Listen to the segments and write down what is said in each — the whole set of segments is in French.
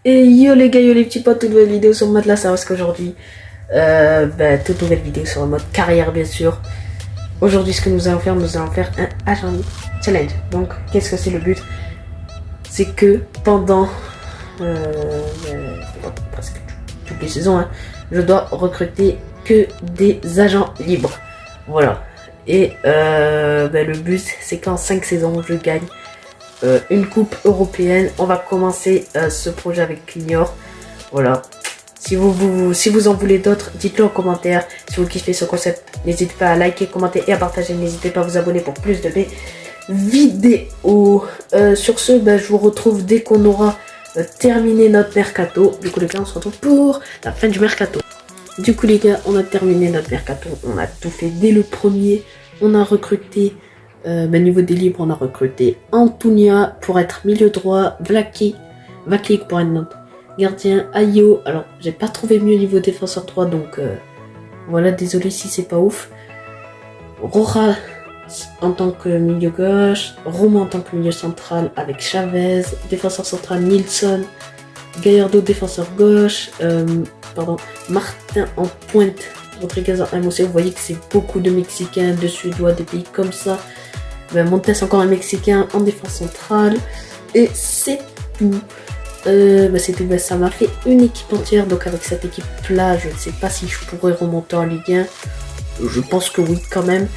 Et yo les gars, yo les petits potes, toute nouvelle vidéo sur le mode là, ça parce qu'aujourd'hui, toute nouvelle vidéo sur le mode carrière bien sûr. Aujourd'hui ce que nous allons faire un agent challenge. Donc qu'est-ce que c'est le but? C'est que pendant presque toutes les saisons, hein, je dois recruter que des agents libres. Voilà. Et le but c'est qu'en 5 saisons je gagne une coupe européenne. On va commencer ce projet avec Niort. Voilà. Si vous en voulez d'autres, dites-le en commentaire. Si vous kiffez ce concept, n'hésitez pas à liker, commenter et à partager. N'hésitez pas à vous abonner pour plus de vidéos. Sur ce, je vous retrouve dès qu'on aura terminé notre mercato. Du coup les gars, on se retrouve pour la fin du mercato. Du coup les gars, on a terminé notre mercato. On a tout fait dès le premier. On a recruté niveau des libres, on a recruté Antunia pour être milieu droit, Vaklik pour être notre gardien, Ayo. Alors, j'ai pas trouvé mieux niveau défenseur 3, donc voilà, désolé si c'est pas ouf. Rojas en tant que milieu gauche, Romain en tant que milieu central avec Chavez, défenseur central Nilsson, Gallardo défenseur gauche, Martin en pointe, Rodriguez en MOC. Vous voyez que c'est beaucoup de Mexicains, de Suédois, des pays comme ça. Montes encore un Mexicain en défense centrale. Et c'est tout. C'est tout. Ça m'a fait une équipe entière. Donc avec cette équipe là, je ne sais pas si je pourrais remonter en Ligue 1. Je pense que oui quand même.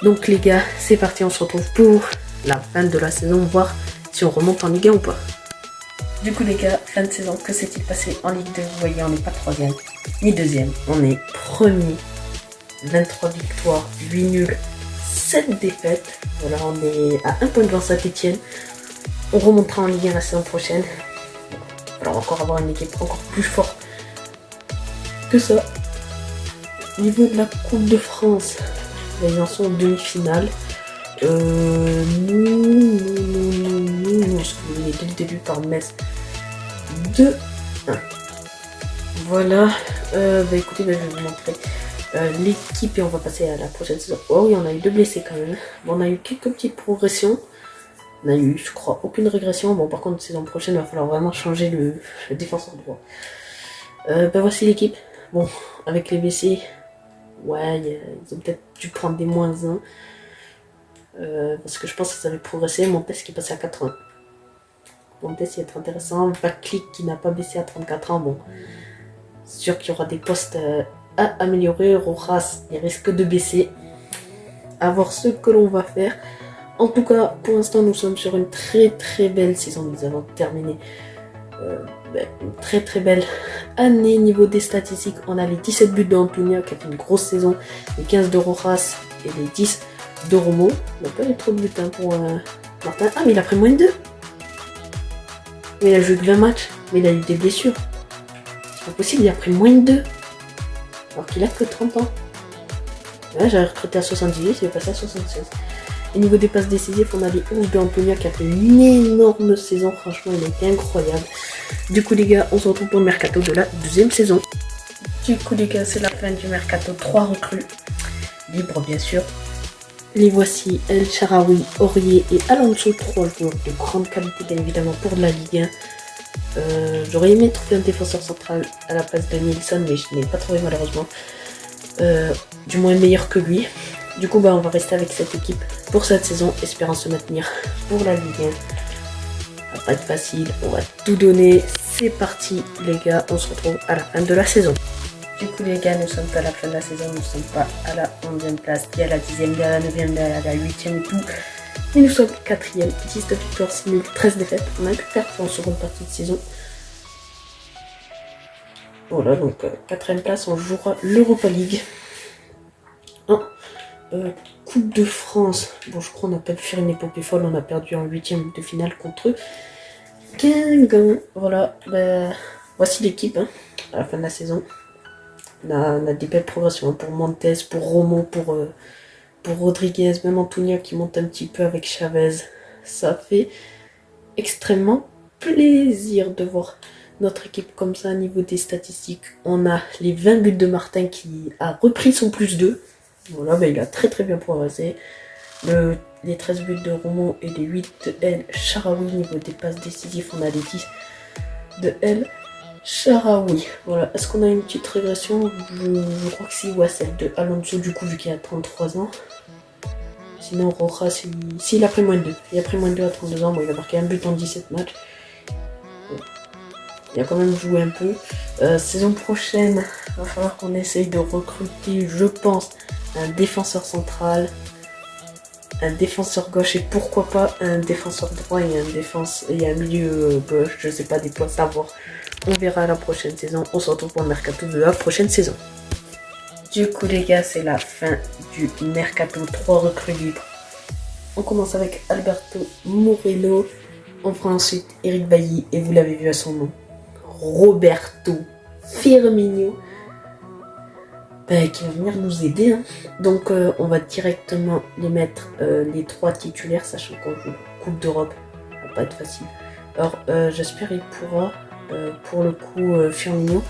Donc les gars, c'est parti. On se retrouve pour la fin de la saison. Voir si on remonte en Ligue 1 ou pas. Du coup les gars, fin de saison. Que s'est-il passé en Ligue 2? Vous voyez, on n'est pas 3ème ni 2ème. On est premier. 23 victoires, 8 nuls, 7 défaites. Voilà, on est à 1 point devant Saint-Etienne. On remontera en Ligue 1 la saison prochaine. Alors encore avoir une équipe encore plus forte que ça. Au niveau de la Coupe de France, ils en sont en demi-finale. Nous, on se fait dès le début par Metz 2-1. Voilà. Écoutez, je vais vous montrer l'équipe et on va passer à la prochaine saison. Oh oui, on a eu 2 blessés quand même. Bon, on a eu quelques petites progressions. On a eu, je crois, aucune régression. Bon, par contre, saison prochaine, il va falloir vraiment changer le défenseur droit. Voici l'équipe. Bon, avec les blessés, ouais, ils ont peut-être dû prendre des -1. Parce que je pense qu'ils avaient progressé. Mon test qui est passé à 80. Mon test il va être intéressant. Vaklik qui n'a pas baissé à 34 ans. Bon, c'est sûr qu'il y aura des postes à améliorer. Rojas, il risque de baisser. À voir ce que l'on va faire. En tout cas, pour l'instant, nous sommes sur une très belle saison. Nous avons terminé une très belle année. Niveau des statistiques, on a les 17 buts d'Antunia qui a fait une grosse saison, les 15 de Rojas et les 10 de Romo. On n'a pas eu trop de buts pour Martin. Ah, mais il a pris -2. Mais il a joué que 20 matchs, mais il a eu des blessures. C'est pas possible, il a pris -2. Alors qu'il a que 30 ans. Là, j'avais recruté à 78, il est passé à 76. Et niveau des passes décisives, on a les 11 d'Antonia qui a fait une énorme saison. Franchement, il a été incroyable. Du coup, les gars, on se retrouve pour le mercato de la 2ème saison. Du coup, les gars, c'est la fin du mercato. 3 recrues libres, bien sûr. Les voici, El Shaarawy, Aurier et Alonso. 3 joueurs de grande qualité, bien évidemment, pour de la Ligue 1. J'aurais aimé trouver un défenseur central à la place de Nilsson, mais je n'ai pas trouvé malheureusement. Du moins meilleur que lui. Du coup, on va rester avec cette équipe pour cette saison, espérant se maintenir pour la Ligue 1. Ça va pas être facile, on va tout donner. C'est parti, les gars, on se retrouve à la fin de la saison. Du coup, les gars, nous sommes à la fin de la saison, nous ne sommes pas à la 11e place, ni à la 10e, ni à la 9e, ni à la 8e et tout. Mais nous sommes 4e, 19 victoires, 6 nuls, 13 défaites. On a pu faire en seconde partie de saison. Voilà, donc 4e place, on jouera l'Europa League. Coupe de France. Bon, je crois qu'on n'a pas pu faire une épopée folle. On a perdu en 8e de finale contre Guingamp. Voilà, voici l'équipe à la fin de la saison. On a des belles progressions pour Montes, pour Romo, pour Rodriguez, même Antunia qui monte un petit peu avec Chavez. Ça fait extrêmement plaisir de voir notre équipe comme ça. Au niveau des statistiques, on a les 20 buts de Martin qui a repris son +2. Voilà, il a très bien progressé. Les 13 buts de Romo et les 8 de El Shaarawy. Niveau des passes décisives, on a les 10 de El Shaarawy. Voilà, est-ce qu'on a une petite régression? Je crois que si, ouais, celle de Alonso, du coup, vu qu'il a 33 ans. Sinon, Rojas, s'il a pris moins de 2. Il a pris moins de 2 à 32 ans. Bon, il a marqué un but en 17 matchs. Il a quand même joué un peu. Saison prochaine, il va falloir qu'on essaye de recruter, je pense, un défenseur central, un défenseur gauche et pourquoi pas un défenseur droit et un milieu gauche. Je sais pas, des postes à voir. On verra la prochaine saison. On se retrouve pour le mercato de la prochaine saison. Du coup, les gars, c'est la fin du mercato. 3 recrues libres. On commence avec Alberto Moreno. On fera ensuite Eric Bailly et vous l'avez vu à son nom, Roberto Firmino, qui va venir nous aider. Hein. Donc on va directement les mettre les 3 titulaires, sachant qu'on joue Coupe d'Europe, ça va pas être facile. Alors j'espère qu'il pourra, pour le coup, Firmino,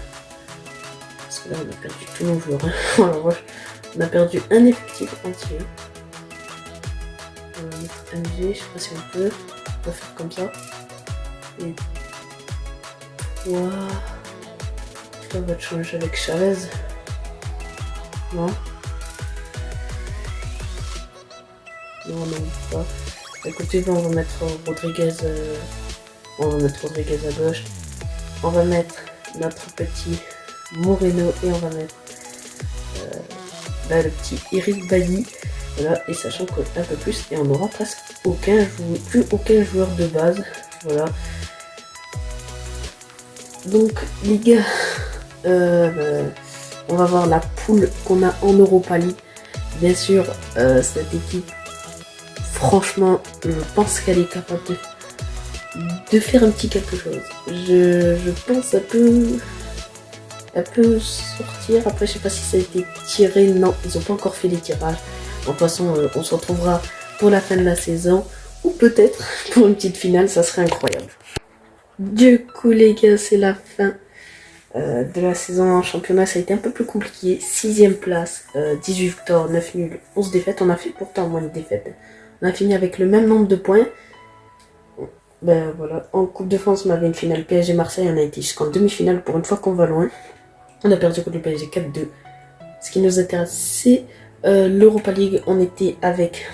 parce que là on a perdu tous nos joueurs. Hein. Voilà, on a perdu un effectif entier. On va mettre MG, je sais pas si on peut faire comme ça. Et wow. Là, on va te changer avec Chavez. Non. Non, pas. Écoutez, on va mettre Rodriguez. On va mettre Rodriguez à gauche. On va mettre notre petit Moreno et on va mettre le petit Eric Bailly. Voilà, et sachant qu'un peu plus, et on aura presque plus aucun joueur de base. Voilà. Donc les gars, on va voir la poule qu'on a en Europa League. Bien sûr, cette équipe, franchement, je pense qu'elle est capable de faire un petit quelque chose. Je pense qu'elle peut sortir. Après, je sais pas si ça a été tiré. Non, ils n'ont pas encore fait les tirages. De toute façon, on se retrouvera pour la fin de la saison. Ou peut-être pour une petite finale, ça serait incroyable. Du coup, les gars, c'est la fin de la saison en championnat. Ça a été un peu plus compliqué. 6ème place, 18 victoires, 9 nuls, 11 défaites. On a fait pourtant moins de défaites. On a fini avec le même nombre de points. Ben voilà, en Coupe de France, on avait une finale PSG Marseille. On a été jusqu'en demi-finale pour une fois qu'on va loin. On a perdu contre le PSG 4-2. Ce qui nous intéresse, c'est l'Europa League. On était avec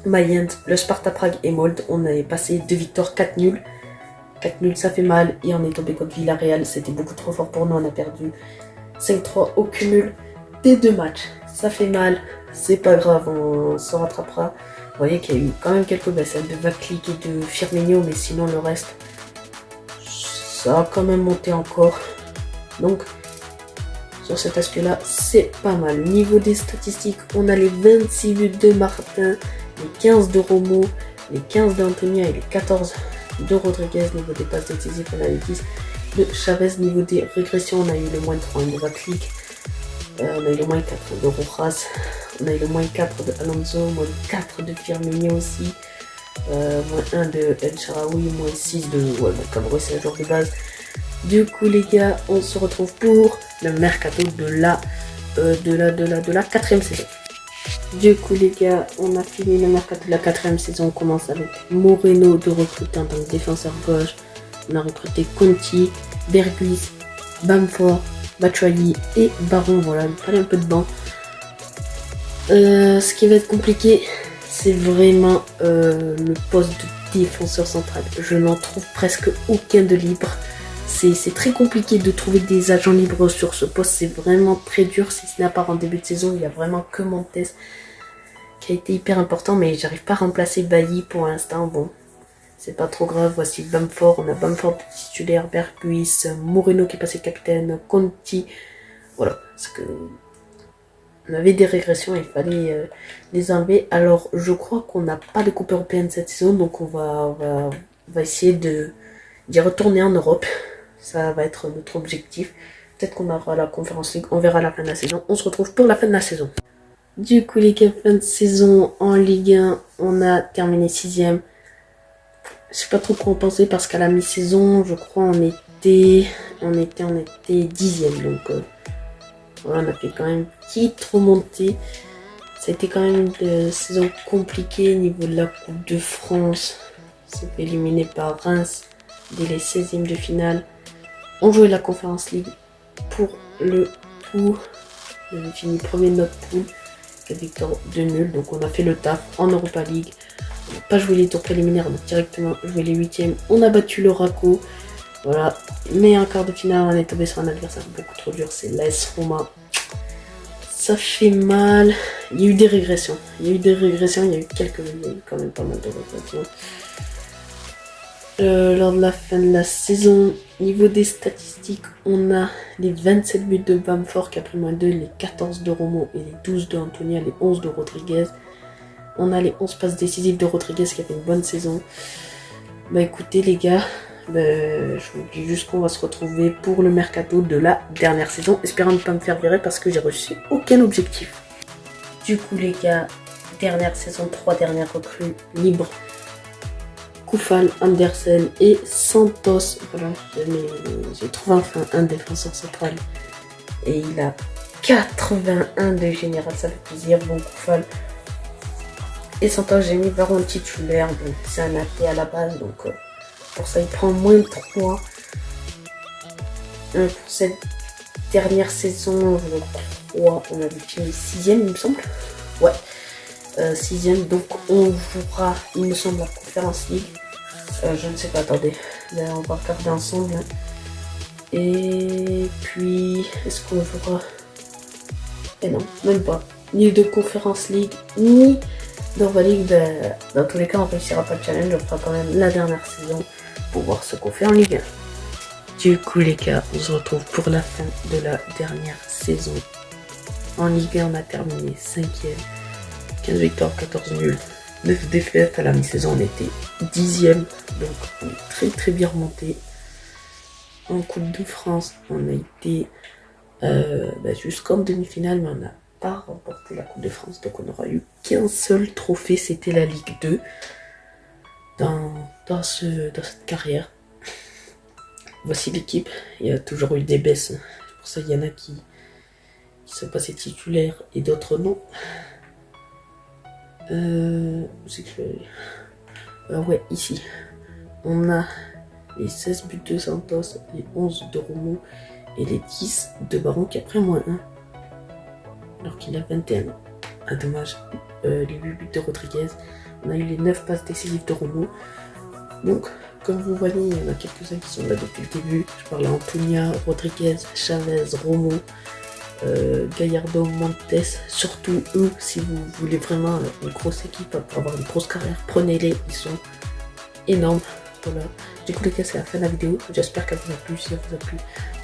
Mayence, le Sparta Prague et Molde. On avait passé 2 victoires, 4 nuls. 4 nuls, ça fait mal. Et on est tombé contre Villarreal. C'était beaucoup trop fort pour nous. On a perdu 5-3 au cumul des 2 matchs. Ça fait mal. C'est pas grave, on se rattrapera. Vous voyez qu'il y a eu quand même quelques baisses de Vaclik et de Firmino. Mais sinon, le reste, ça a quand même monté encore. Donc, sur cet aspect-là, c'est pas mal. Niveau des statistiques, on a les 26 buts de Martin, les 15 de Romo, les 15 d'Antonia et les 14 de Rodriguez. Niveau des passes décisives, on a les 10 de Chavez. Niveau des régressions, on a eu le moins 3 de Vaclik, on a eu le moins 4 de Rojas, on a eu le moins 4 de Alonso, moins 4 de Firmino aussi, moins 1 de El Shaarawy, moins 6 de Cabré, c'est un joueur de base. Du coup les gars, on se retrouve pour le mercato de la 4ème saison. Du coup les gars, on a fini le mercato de la 4ème saison. On commence avec Moreno de recruter en tant que défenseur gauche. On a recruté Conti, Berghuis, Bamford, Batshuayi et Baron. Voilà, il fallait un peu de banc. Ce qui va être compliqué, c'est vraiment le poste de défenseur central. Je n'en trouve presque aucun de libre. C'est très compliqué de trouver des agents libres sur ce poste. C'est vraiment très dur. Si ce n'est pas en début de saison, il n'y a vraiment que Montes qui a été hyper important. Mais j'arrive pas à remplacer Bailly pour l'instant. Bon, c'est pas trop grave. Voici Bamford. On a Bamford titulaire, Berghuis, Moreno qui est passé capitaine, Conti. Voilà, parce que on avait des régressions, il fallait les enlever. Alors, je crois qu'on n'a pas de coupe européenne cette saison. Donc, on va essayer d'y retourner en Europe. Ça va être notre objectif. Peut-être qu'on aura la Conference League. On verra à la fin de la saison. On se retrouve pour la fin de la saison. Du coup, les gars, fin de saison en Ligue 1. On a terminé 6ème. Je sais pas trop quoi en penser parce qu'à la mi-saison, je crois, on était 10ème. Donc, voilà, on a fait quand même une petite remontée. Ça a été quand même une saison compliquée au niveau de la Coupe de France. On s'est fait éliminer par Reims. dès les 16e de finale. On jouait la Conference League pour le coup. On avait fini premier de notre poule. 4 victoires, 2 nuls. Donc on a fait le taf en Europa League. On n'a pas joué les tours préliminaires, on a directement joué les 8e. On a battu le Raco. Voilà. Mais en quart de finale, on est tombé sur un adversaire beaucoup trop dur. C'est l'AS Roma. Ça fait mal. Il y a eu des régressions. Il y a eu quand même pas mal de régressions. Lors de la fin de la saison, niveau des statistiques, on a les 27 buts de Bamford qui a pris moins 2, les 14 de Romo et les 12 de Antonia, les 11 de Rodriguez. On a les 11 passes décisives de Rodriguez qui a fait une bonne saison. Bah écoutez les gars, je vous dis juste qu'on va se retrouver pour le mercato de la dernière saison, espérant ne pas me faire virer parce que j'ai reçu aucun objectif. Du coup les gars, dernière saison, 3 dernières recrues libres. Koufal, Andersen et Santos. Voilà, j'ai trouvé enfin un défenseur central. Et il a 81 de général, ça fait plaisir. Bon, Koufal et Santos, j'ai mis Baron titulaire. Donc c'est un athée à la base. Donc pour ça, il prend moins de 3. Pour cette dernière saison, je crois, on avait fini 6e, il me semble. Ouais. 6e, donc on jouera, il me semble, la Conference League. Je ne sais pas, attendez, là, on va regarder ensemble. Et puis, est-ce qu'on jouera? Eh non, même pas. Ni de Conference League, ni d'Europa League. Dans tous les cas, on réussira pas le challenge. On fera quand même la dernière saison pour voir ce qu'on fait en Ligue 1. Du coup, les gars, on se retrouve pour la fin de la dernière saison. En Ligue 1, on a terminé 5e. 15 victoires, 14 nuls, 9 défaites. À la mi-saison, on était 10e. Donc, on est très très bien remonté. En Coupe de France, on a été jusqu'en demi-finale, mais on n'a pas remporté la Coupe de France. Donc, on n'aura eu qu'un seul trophée, c'était la Ligue 2 dans cette carrière. Voici l'équipe. Il y a toujours eu des baisses. C'est pour ça qu'il y en a qui sont passés titulaires et d'autres non. Ouais, ici on a les 16 buts de Santos, les 11 de Romo et les 10 de Baron qui a pris moins 1 alors qu'il a 21 ans. Ah dommage. Les 8 buts de Rodriguez, on a eu les 9 passes décisives de Romo. Donc comme vous voyez, il y en a quelques-uns qui sont là depuis le début. Je parle à Antonia, Rodriguez, Chavez, Romo, Gallardo, Montes, surtout eux. Si vous voulez vraiment une grosse équipe pour avoir une grosse carrière, prenez-les, ils sont énormes. Voilà, du coup les gars, c'est la fin de la vidéo. J'espère qu'elle vous a plu. Si elle vous a plu,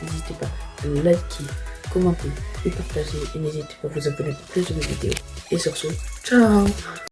n'hésitez pas à liker, commenter et partager, et n'hésitez pas à vous abonner pour plus de mes vidéos. Et sur ce, ciao.